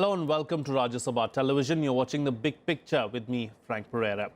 Hello and welcome to Rajya Sabha Television. You're watching The Big Picture with me, Frank Pereira.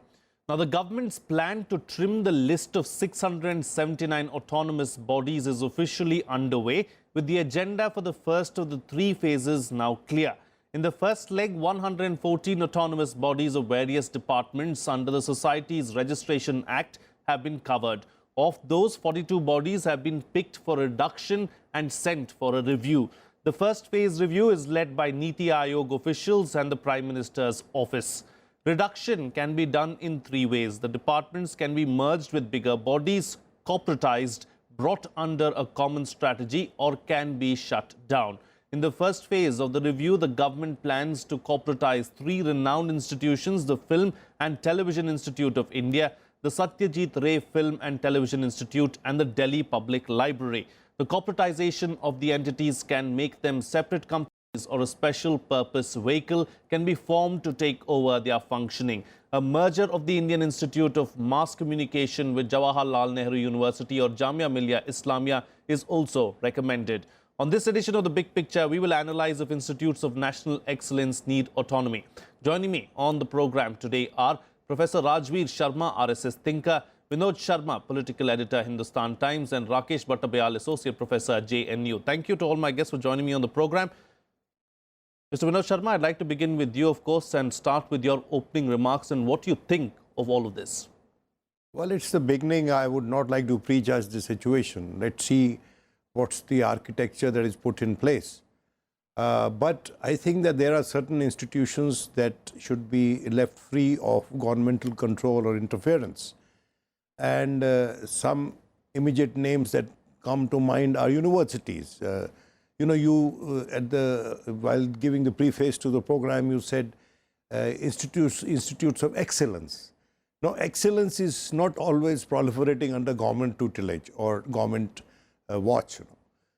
Now, the government's plan to trim the list of 679 autonomous bodies is officially underway, with the agenda for the first of the three phases now clear. In the first leg, 114 autonomous bodies of various departments under the Societies Registration Act have been covered. Of those, 42 bodies have been picked for reduction and sent for a review. The first phase review is led by Niti Aayog officials and the Prime Minister's office. Reduction can be done in three ways. The departments can be merged with bigger bodies, corporatized, brought under a common strategy, or can be shut down. In the first phase of the review, the government plans to corporatize three renowned institutions: the Film and Television Institute of India, the Satyajit Ray Film and Television Institute, and the Delhi Public Library. The corporatization of the entities can make them separate companies, or a special purpose vehicle can be formed to take over their functioning. A merger of the Indian Institute of Mass Communication with Jawaharlal Nehru University or Jamia Millia Islamia is also recommended. On this edition of The Big Picture, we will analyze if institutes of national excellence need autonomy. Joining me on the program today are Professor Rajvir Sharma, RSS thinker, Vinod Sharma, political editor, Hindustan Times, and Rakesh Batabyal, associate professor, JNU. Thank you to all my guests for joining me on the program. Mr. Vinod Sharma, I'd like to begin with you, of course, and start with your opening remarks and what you think of all of this. Well, it's the beginning. I would not like to prejudge the situation. Let's see what's the architecture that is put in place. But I think that there are certain institutions that should be left free of governmental control or interference. And some immediate names that come to mind are universities. While giving the preface to the program, you said institutes of excellence. Now, excellence is not always proliferating under government tutelage or government watch.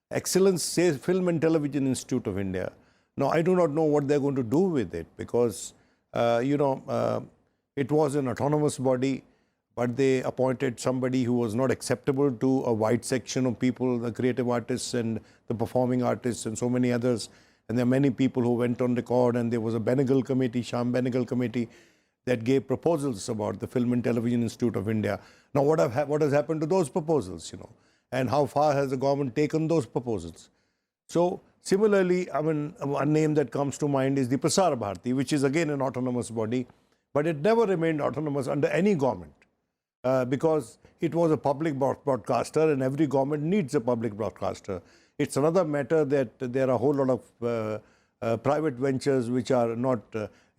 Excellence says Film and Television Institute of India. Now, I do not know what they're going to do with it because, it was an autonomous body, but they appointed somebody who was not acceptable to a wide section of people, the creative artists and the performing artists and so many others. And there are many people who went on record, and there was a Benegal committee, Sham Benegal committee, that gave proposals about the Film and Television Institute of India. Now, what has happened to those proposals, and how far has the government taken those proposals? So, similarly, one name that comes to mind is the Prasar Bharati, which is again an autonomous body, but it never remained autonomous under any government. Because it was a public broadcaster, and every government needs a public broadcaster. It's another matter that there are a whole lot of private ventures which are not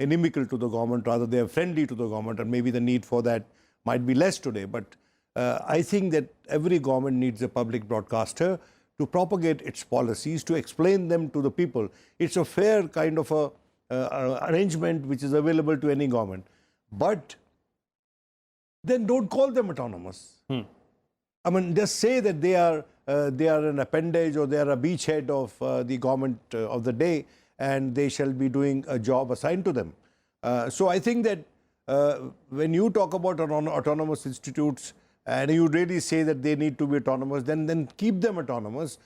inimical to the government, rather they are friendly to the government, and maybe the need for that might be less today. But I think that every government needs a public broadcaster to propagate its policies, to explain them to the people. It's a fair kind of arrangement which is available to any government. But then don't call them autonomous. Just say that they are an appendage or they are a beachhead of the government of the day, and they shall be doing a job assigned to them. So I think that when you talk about autonomous institutes and you really say that they need to be autonomous, then keep them autonomous.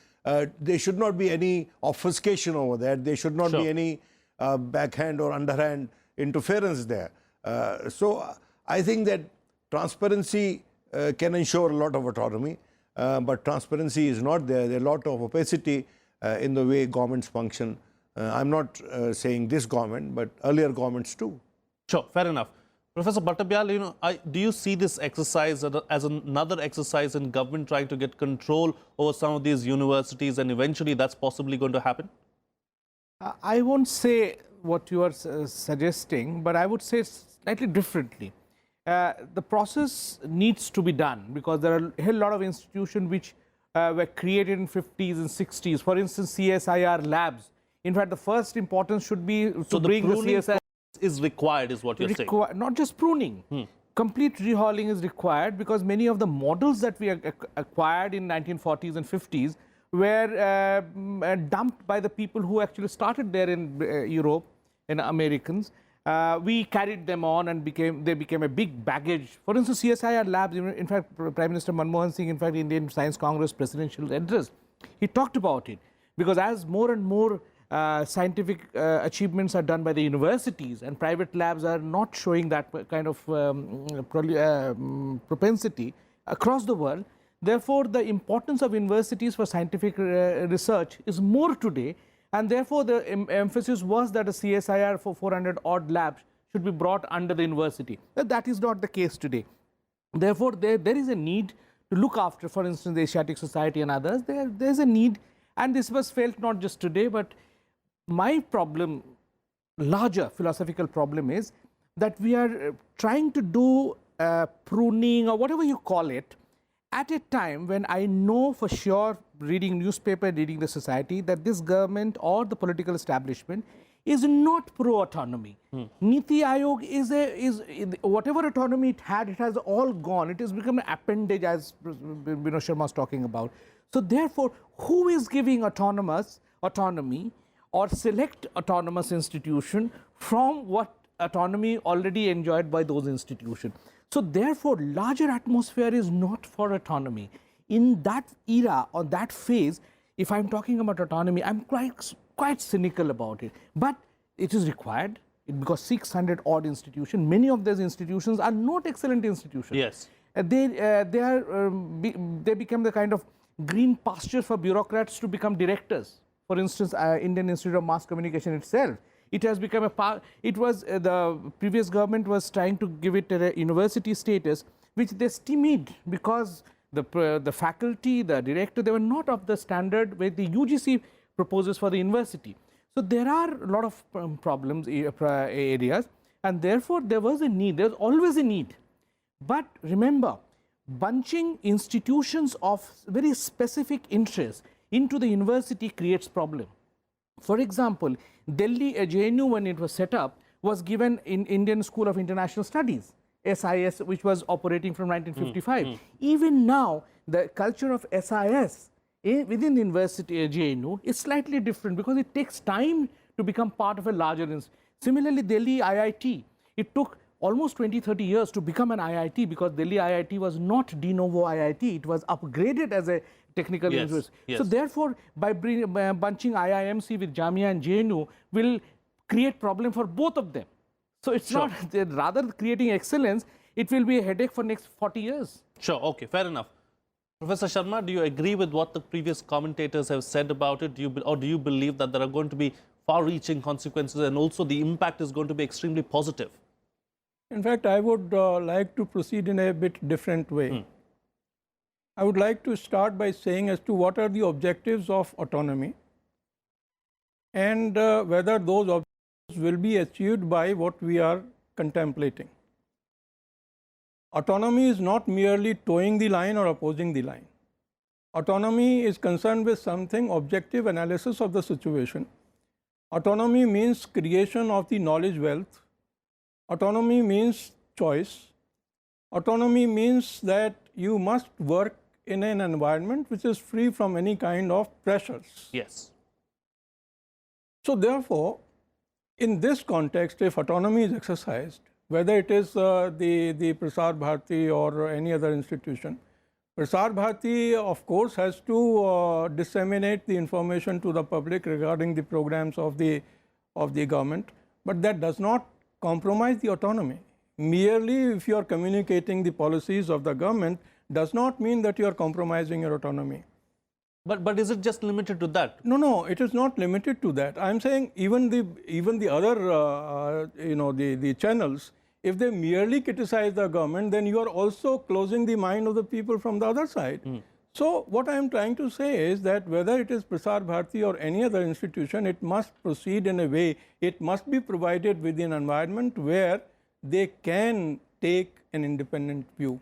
There should not be any obfuscation over that. There should not be any backhand or underhand interference there. So I think that transparency can ensure a lot of autonomy, but transparency is not there. There is a lot of opacity in the way governments function. I'm not saying this government, but earlier governments too. Sure, fair enough. Professor Batabyal, do you see this exercise as another exercise in government trying to get control over some of these universities, and eventually that's possibly going to happen? I won't say what you are suggesting, but I would say slightly differently. The process needs to be done because there are a lot of institutions which were created in 50s and 60s. For instance, CSIR labs. In fact, the first importance should be to bring the CSIR is required, is what you're saying. Not just pruning. Complete rehauling is required because many of the models that we acquired in 1940s and 50s were dumped by the people who actually started there in Europe and Americans. We carried them on and they became a big baggage. For instance, CSIR labs, in fact, Prime Minister Manmohan Singh, in fact, Indian Science Congress presidential address, he talked about it. Because as more and more scientific achievements are done by the universities, and private labs are not showing that kind of propensity across the world. Therefore, the importance of universities for scientific research is more today, and therefore the emphasis was that a CSIR for 400 odd labs should be brought under the university. But that is not the case today. Therefore, there is a need to look after, for instance, the Asiatic Society and others. There is a need, and this was felt not just today, but my problem, larger philosophical problem, is that we are trying to do pruning or whatever you call it at a time when I know for sure, reading newspaper, reading the society, that this government or the political establishment is not pro-autonomy. Niti Aayog is whatever autonomy it has all gone. It has become an appendage, as Vinod Sharma was talking about. So therefore, who is giving autonomy or select autonomous institution from what autonomy already enjoyed by those institutions? So therefore, larger atmosphere is not for autonomy. In that era or that phase, if I'm talking about autonomy, I'm quite cynical about it. But it is required because 600 odd institutions, many of those institutions are not excellent institutions. Yes. They become the kind of green pasture for bureaucrats to become directors. For instance, Indian Institute of Mass Communication itself, it has become the previous government was trying to give it a university status, which they stymied because the faculty, the director, they were not of the standard where the UGC proposes for the university. So there are a lot of problems, areas, and therefore there was a need, there's always a need. But remember, bunching institutions of very specific interest into the university creates problem. For example, Delhi JNU, when it was set up, was given in Indian School of International Studies, SIS, which was operating from 1955. Even now, the culture of SIS within the university JNU is slightly different because it takes time to become part of a larger institution. Similarly, Delhi IIT, it took almost 20-30 years to become an IIT because Delhi IIT was not de novo IIT, it was upgraded as a technical university. Yes. So therefore, by bunching IIMC with Jamia and JNU will create problem for both of them. So it's not, rather creating excellence, it will be a headache for next 40 years. Sure, okay, fair enough. Professor Sharma, do you agree with what the previous commentators have said about it? Or do you believe that there are going to be far-reaching consequences and also the impact is going to be extremely positive? In fact, I would like to proceed in a bit different way. I would like to start by saying as to what are the objectives of autonomy and whether those objectives will be achieved by what we are contemplating. Autonomy is not merely towing the line or opposing the line. Autonomy is concerned with something objective analysis of the situation. Autonomy means creation of the knowledge wealth. Autonomy means choice. Autonomy means that you must work in an environment which is free from any kind of pressures. Yes. So therefore, in this context, if autonomy is exercised, whether it is the Prasar Bharati or any other institution, Prasar Bharati, of course, has to disseminate the information to the public regarding the programs of the government, but that does not compromise the autonomy. Merely if you are communicating the policies of the government does not mean that you are compromising your autonomy. But is it just limited to that? No, it is not limited to that. I am saying even the other the channels, if they merely criticize the government, then you are also closing the mind of the people from the other side. So what I am trying to say is that whether it is Prasar Bharati or any other institution, it must proceed in a way, it must be provided with an environment where they can take an independent view.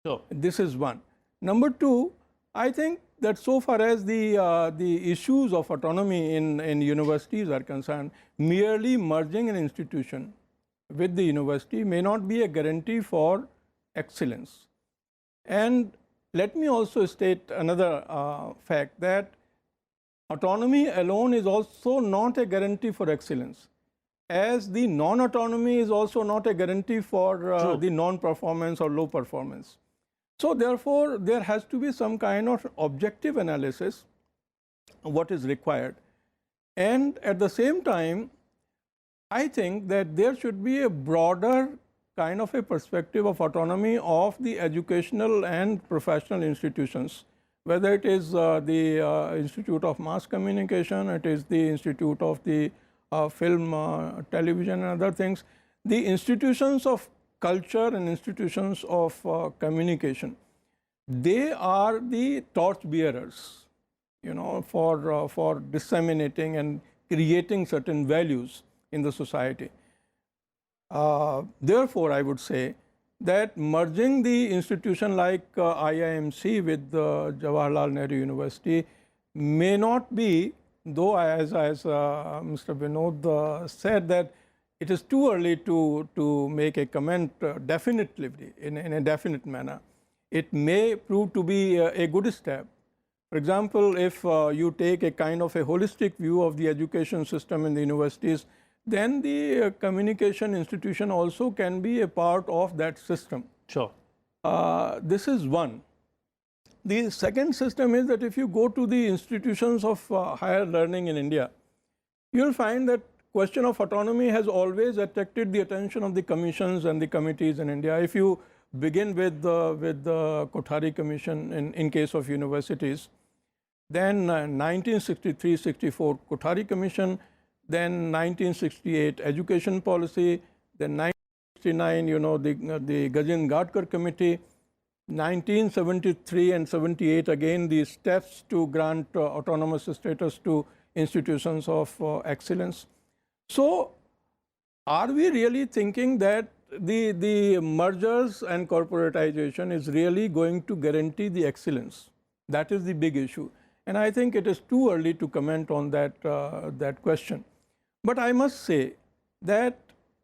Sure. This is one. Number two, I think that so far as the issues of autonomy in universities are concerned, merely merging an institution with the university may not be a guarantee for excellence. And let me also state another fact that autonomy alone is also not a guarantee for excellence, as the non-autonomy is also not a guarantee for the non-performance or low performance. So therefore, there has to be some kind of objective analysis of what is required. And at the same time, I think that there should be a broader kind of a perspective of autonomy of the educational and professional institutions, whether it is the Institute of Mass Communication, it is the Institute of the Film, Television and other things, the institutions of culture and institutions of communication. They are the torch bearers, you know, for disseminating and creating certain values in the society. Therefore, I would say that merging the institution like IIMC with Jawaharlal Nehru University may not be, though as Mr. Vinod said, that it is too early to make a comment definitively in a definite manner. It may prove to be a good step. For example, if you take a kind of a holistic view of the education system in the universities, then the communication institution also can be a part of that system. Sure. This is one. The second system is that if you go to the institutions of higher learning in India, you'll find that question of autonomy has always attracted the attention of the commissions and the committees in India. If you begin with the Kothari Commission in case of universities, then 1963-64 Kothari Commission, then 1968 Education Policy, then 1969, you know, the Gajen Gadkar Committee, 1973 and 78 again the steps to grant autonomous status to institutions of excellence. So, are we really thinking that the mergers and corporatization is really going to guarantee the excellence? That is the big issue. And I think it is too early to comment on that question. But I must say that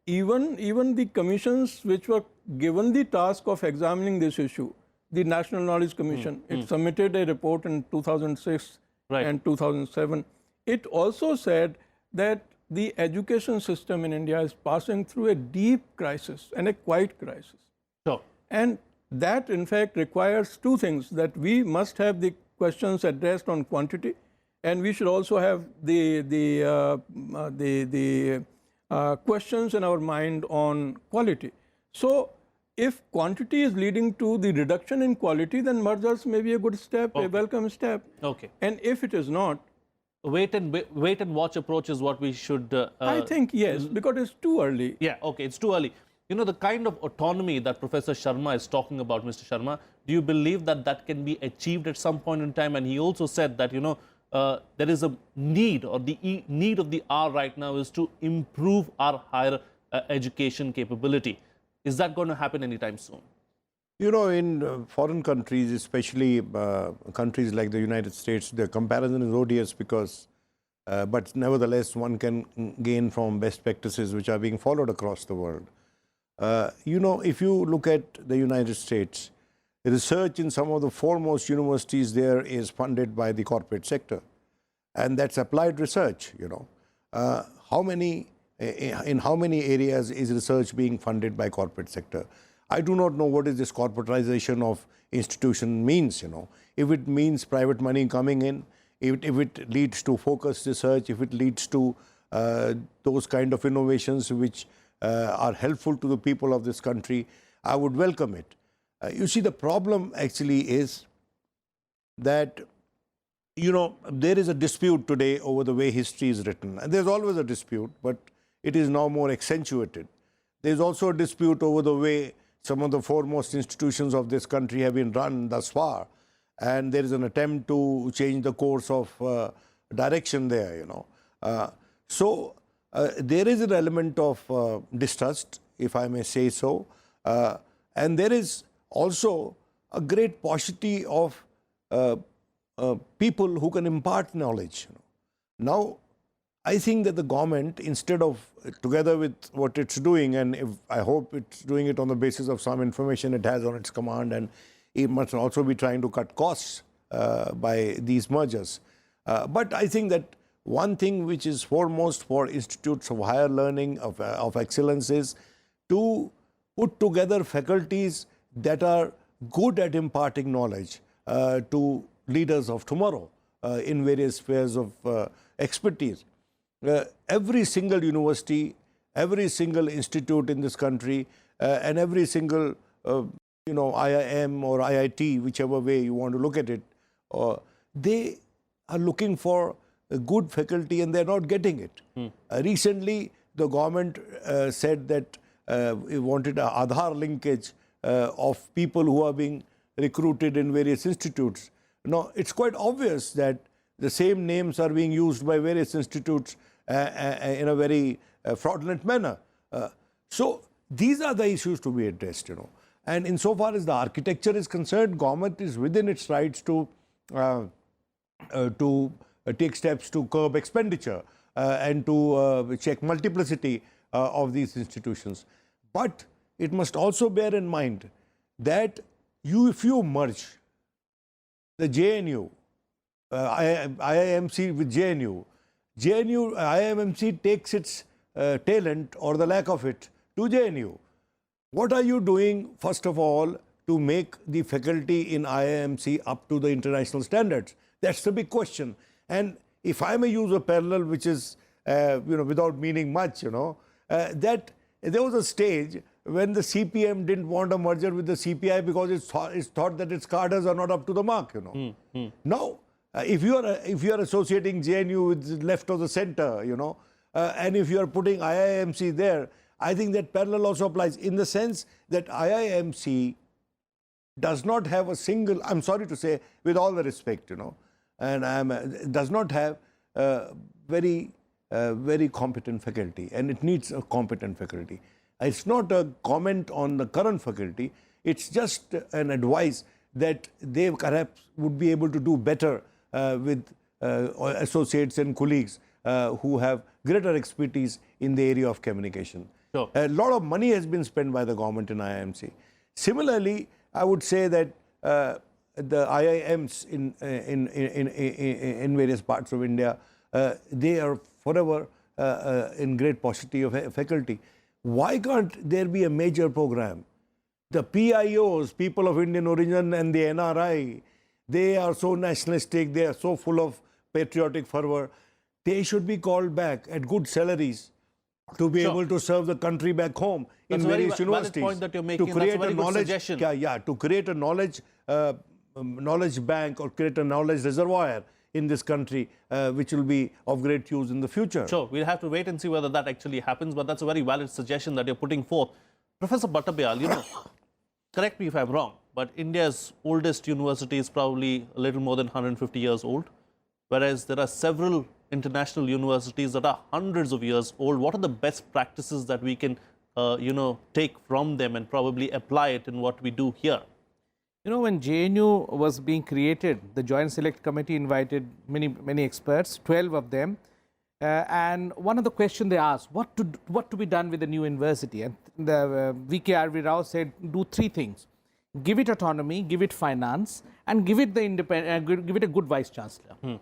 even the commissions which were given the task of examining this issue, the National Knowledge Commission, it submitted a report in 2006 and 2007. It also said that the education system in India is passing through a deep crisis and a quiet crisis. Sure. And that in fact requires two things, that we must have the questions addressed on quantity, and we should also have the questions in our mind on quality. So, if quantity is leading to the reduction in quality, then mergers may be a good step, a welcome step. Okay. And if it is not, wait and watch approach is what we should. I think yes, because it's too early. Yeah. Okay. It's too early. You know, the kind of autonomy that Professor Sharma is talking about, Mr. Sharma, do you believe that that can be achieved at some point in time? And he also said that, you know, there is a need, or the need of the hour right now is to improve our higher education capability. Is that going to happen anytime soon? You know, in foreign countries, especially countries like the United States, the comparison is odious because, but nevertheless, one can gain from best practices which are being followed across the world. You know, if you look at the United States, research in some of the foremost universities there is funded by the corporate sector. And that's applied research, you know. In how many areas is research being funded by corporate sector? I do not know what is this corporatization of institution means, you know. If it means private money coming in, if it leads to focused research, if it leads to those kind of innovations which are helpful to the people of this country, I would welcome it. You see, the problem actually is that, you know, there is a dispute today over the way history is written. And there's always a dispute, but it is now more accentuated. There's also a dispute over the way some of the foremost institutions of this country have been run thus far. And there is an attempt to change the course of direction there, you know. So there is an element of distrust, if I may say so. And there is also a great paucity of people who can impart knowledge. You know. Now, I think that the government, instead of, together with what it's doing, and if I hope it's doing it on the basis of some information it has on its command, and it must also be trying to cut costs by these mergers. But I think that one thing which is foremost for institutes of higher learning, of excellence, is to put together faculties that are good at imparting knowledge to leaders of tomorrow in various spheres of expertise. every single university, every single institute in this country, and every single IIM or IIT, whichever way you want to look at it, they are looking for a good faculty and they're not getting it. Recently, the government said that it wanted an Aadhaar linkage of people who are being recruited in various institutes. Now, it's quite obvious that the same names are being used by various institutes in a very fraudulent manner. So these are the issues to be addressed, And insofar as the architecture is concerned, government is within its rights to take steps to curb expenditure and to check multiplicity of these institutions. But it must also bear in mind that if you merge the JNU, IIMC with JNU, IIMC takes its talent or the lack of it to JNU. What are you doing, first of all, to make the faculty in IIMC up to the international standards? That's the big question. And if I may use a parallel which is, without meaning much, that there was a stage when the CPM didn't want a merger with the CPI because it's thought that its cadres are not up to the mark, Now, if you are associating JNU with the left or the center, and if you are putting IIMC there, I think that parallel also applies in the sense that IIMC does not have a single, I'm sorry to say, with all the respect, and does not have very competent faculty, and it needs a competent faculty. It's not a comment on the current faculty, it's just an advice that they perhaps would be able to do better with associates and colleagues who have greater expertise in the area of communication. Sure. A lot of money has been spent by the government in IIMC. Similarly, I would say that the IIMs in various parts of India, they are forever in great paucity of faculty. Why can't there be a major program? The PIOs, people of Indian origin, and the NRI, they are so nationalistic, they are so full of patriotic fervor. They should be called back at good salaries to be able to serve the country back home in various universities. Point that you're making. To create a knowledge, suggestion. to create a knowledge bank or create a knowledge reservoir in this country, which will be of great use in the future. Sure, we'll have to wait and see whether that actually happens, but that's a very valid suggestion that you're putting forth. Professor Batabyal, correct me if I'm wrong, but India's oldest university is probably a little more than 150 years old, whereas there are several international universities that are hundreds of years old. What are the best practices that we can, take from them and probably apply it in what we do here? When JNU was being created, the Joint Select Committee invited many experts, 12 of them, and one of the questions they asked, what to be done with the new university? And the V.K.R.V. Rao said, do three things: give it autonomy, give it finance, and give it give it a good vice chancellor.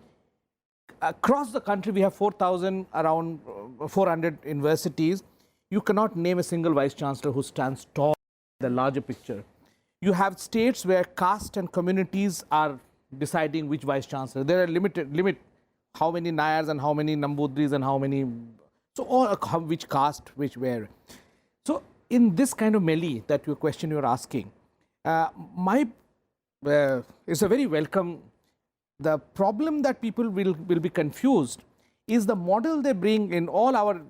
Across the country, we have around 400 universities. You cannot name a single vice chancellor who stands tall in the larger picture. You have states where caste and communities are deciding which vice chancellor. There are limit how many Nayars and how many Nambudris and how many, which caste, which where. So in this kind of melee that your question you're asking, it's a very welcome. The problem that people will be confused is the model they bring in all our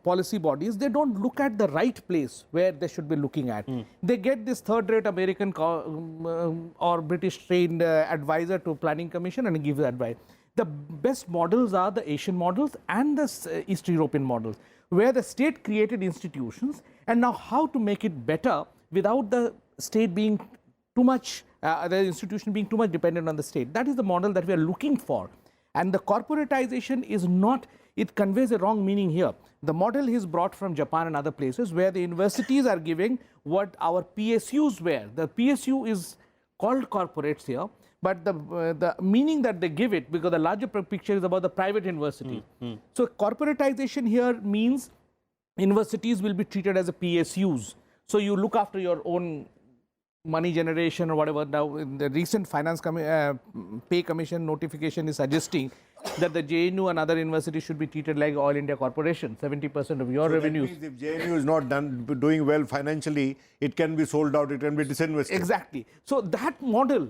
policy bodies. They don't look at the right place where they should be looking at. They get this third-rate American or British trained advisor to planning commission and give the advice. The best models are the Asian models and the East European models, where the state created institutions, and now how to make it better without the state being too much, the institution being too much dependent on the state. That is the model that we are looking for. And the corporatization is not, it conveys a wrong meaning here. The model is brought from Japan and other places where the universities are giving what our PSUs were. The PSU is called corporates here, but the meaning that they give it, because the larger picture is about the private university. So corporatization here means universities will be treated as a PSUs. So you look after your own money generation or whatever. Now, in the recent finance pay commission notification is suggesting that the JNU and other universities should be treated like All India Corporation, 70% of your revenues. That means if JNU is not doing well financially, it can be sold out, it can be disinvested. Exactly. So that model,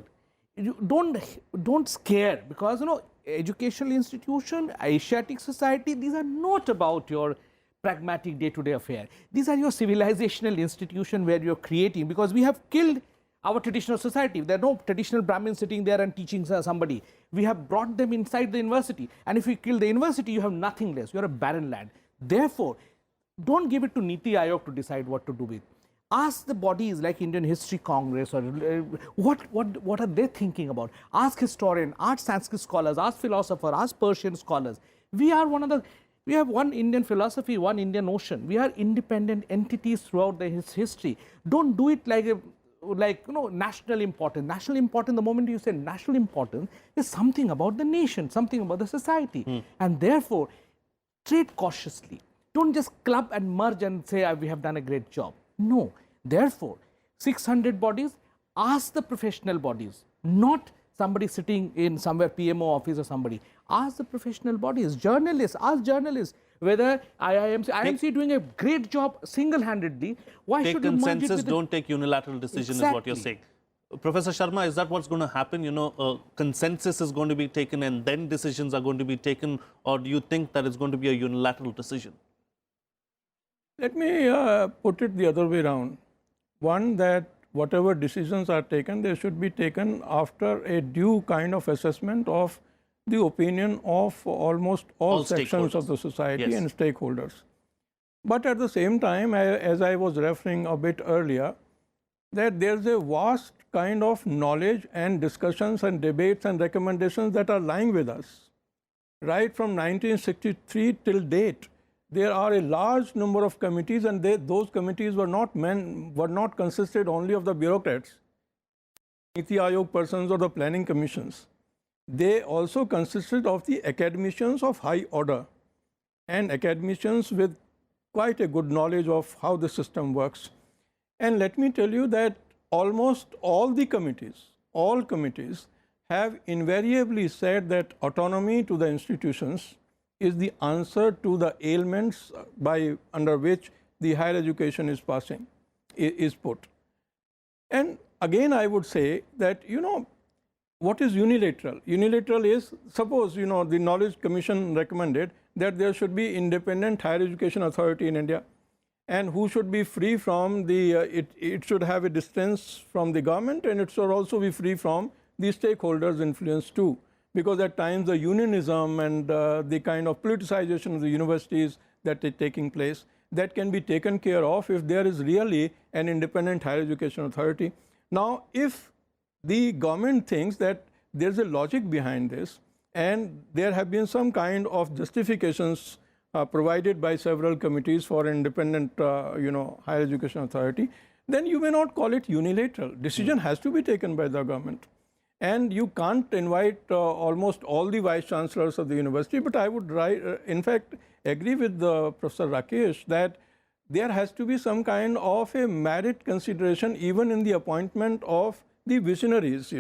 you don't scare, because educational institution, Asiatic society, these are not about your pragmatic day-to-day affair. These are your civilizational institution where you're creating, because we have killed our traditional society. There are no traditional Brahmins sitting there and teaching somebody. We have brought them inside the university. And if you kill the university, you have nothing less. You're a barren land. Therefore, don't give it to Niti Aayog to decide what to do with. Ask the bodies like Indian History Congress or what are they thinking about? Ask historian, ask Sanskrit scholars, ask philosopher, ask Persian scholars. We have one Indian philosophy, one Indian ocean. We are independent entities throughout the history. Don't do it like national importance. National importance, the moment you say national importance, is something about the nation, something about the society. And therefore, tread cautiously. Don't just club and merge and say, we have done a great job. No. Therefore, 600 bodies, ask the professional bodies, not somebody sitting in somewhere PMO office or somebody. Ask the professional bodies, journalists, ask journalists whether IMC doing a great job single-handedly. Why should you merge it consensus, with don't take unilateral decision, is what you're saying. Professor Sharma, is that what's going to happen? Consensus is going to be taken and then decisions are going to be taken, or do you think that it's going to be a unilateral decision? Let me put it the other way around. One, that whatever decisions are taken, they should be taken after a due kind of assessment of the opinion of almost all sections of the society and stakeholders. But at the same time, as I was referring a bit earlier, that there's a vast kind of knowledge and discussions and debates and recommendations that are lying with us. Right from 1963 till date, there are a large number of committees, and those committees were not consisted only of the bureaucrats, Niti Aayog persons or the planning commissions. They also consisted of the academicians of high order and academicians with quite a good knowledge of how the system works. And let me tell you that almost all committees have invariably said that autonomy to the institutions is the answer to the ailments under which the higher education is put. And again, I would say that, what is unilateral? Unilateral is, suppose, the Knowledge Commission recommended that there should be independent higher education authority in India, and who should be free from it should have a distance from the government, and it should also be free from the stakeholders' influence too. Because at times the unionism and the kind of politicization of the universities that is taking place, that can be taken care of if there is really an independent higher education authority. Now, if the government thinks that there's a logic behind this, and there have been some kind of justifications provided by several committees for independent, higher education authority, then you may not call it unilateral. Decision has to be taken by the government. And you can't invite almost all the vice chancellors of the university, but I would, in fact, agree with Professor Rakesh that there has to be some kind of a merit consideration even in the appointment of the visionaries,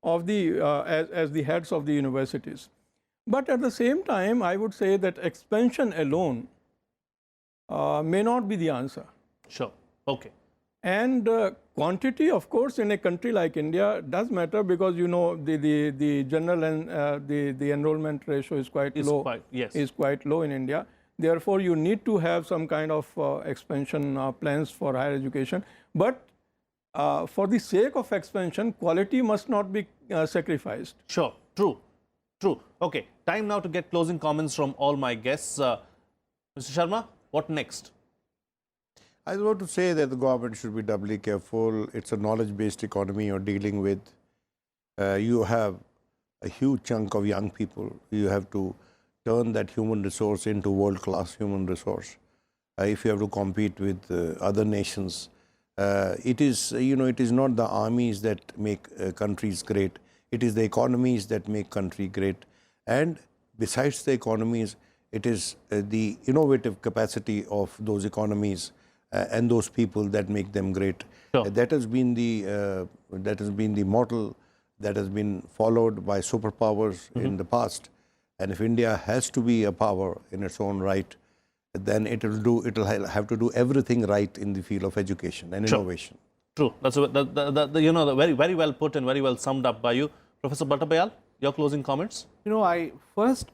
of as the heads of the universities. But at the same time, I would say that expansion alone may not be the answer. Sure. Okay. And quantity, of course, in a country like India does matter, because the general and the enrollment ratio is quite low. Is quite low in India. Therefore, you need to have some kind of expansion plans for higher education. But for the sake of expansion, quality must not be sacrificed. Sure. True. True. Okay. Time now to get closing comments from all my guests. Mr. Sharma, what next? I was about to say that the government should be doubly careful. It's a knowledge-based economy you're dealing with. You have a huge chunk of young people. You have to turn that human resource into world-class human resource. If you have to compete with other nations, it is not the armies that make countries great. It is the economies that make country great. And besides the economies, it is the innovative capacity of those economies and those people that make them great. Sure. That has been the model that has been followed by superpowers in the past. And if India has to be a power in its own right, then it'll have to do everything right in the field of education and innovation. True. That's very well put and very well summed up by you. Professor Batabyal, your closing comments? I first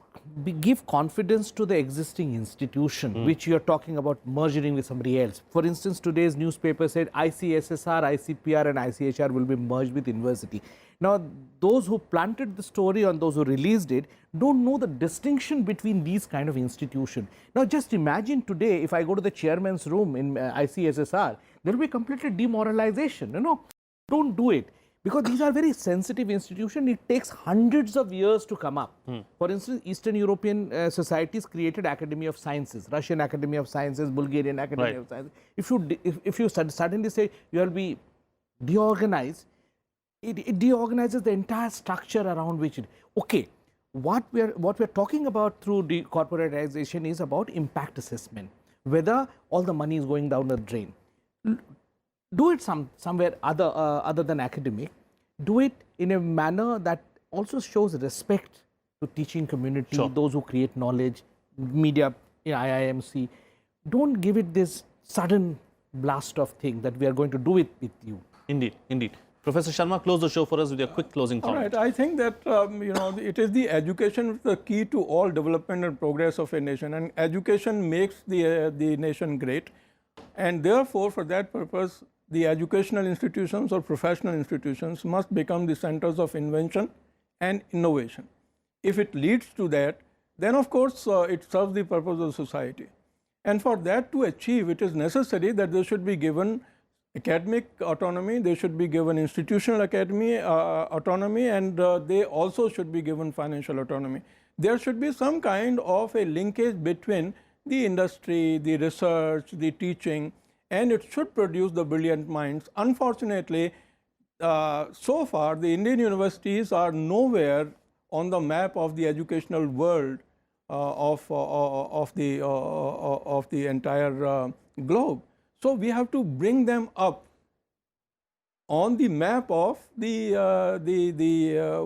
give confidence to the existing institution, which you are talking about merging with somebody else. For instance, today's newspaper said ICSSR, ICPR and ICHR will be merged with university. Now, those who planted the story and those who released it don't know the distinction between these kind of institutions. Now, just imagine today, if I go to the chairman's room in ICSSR, there will be completely demoralization. Don't do it. Because these are very sensitive institutions, it takes hundreds of years to come up. For instance, Eastern European societies created Academy of Sciences, Russian Academy of Sciences, Bulgarian Academy of Sciences. If you suddenly say you will be deorganized, it deorganizes the entire structure around which it. Okay, what we are talking about through corporatization is about impact assessment, whether all the money is going down the drain. Do it somewhere other than academic. Do it in a manner that also shows respect to teaching community, those who create knowledge, media, IIMC. Don't give it this sudden blast of thing that we are going to do it with you. Indeed, indeed. Professor Sharma, close the show for us with your quick closing comment. All right, I think that it is the education the key to all development and progress of a nation, and education makes the nation great, and therefore, for that purpose, the educational institutions or professional institutions must become the centers of invention and innovation. If it leads to that, then of course it serves the purpose of society. And for that to achieve, it is necessary that they should be given academic autonomy, they should be given institutional autonomy, and they also should be given financial autonomy. There should be some kind of a linkage between the industry, the research, the teaching, and it should produce the brilliant minds. Unfortunately, so far the Indian universities are nowhere on the map of the educational world of the entire globe. So we have to bring them up on the map of the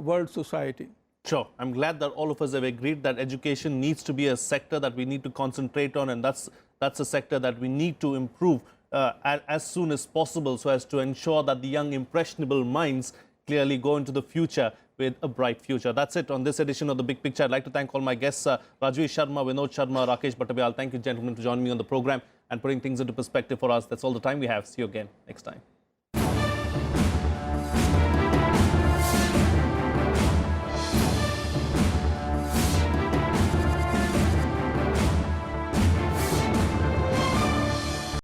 world society. Sure. I'm glad that all of us have agreed that education needs to be a sector that we need to concentrate on, and that's a sector that we need to improve as soon as possible, so as to ensure that the young impressionable minds clearly go into the future with a bright future. That's it on this edition of The Big Picture. I'd like to thank all my guests, Rajvir Sharma, Vinod Sharma, Rakesh Batabyal. Thank you, gentlemen, for joining me on the program and putting things into perspective for us. That's all the time we have. See you again next time.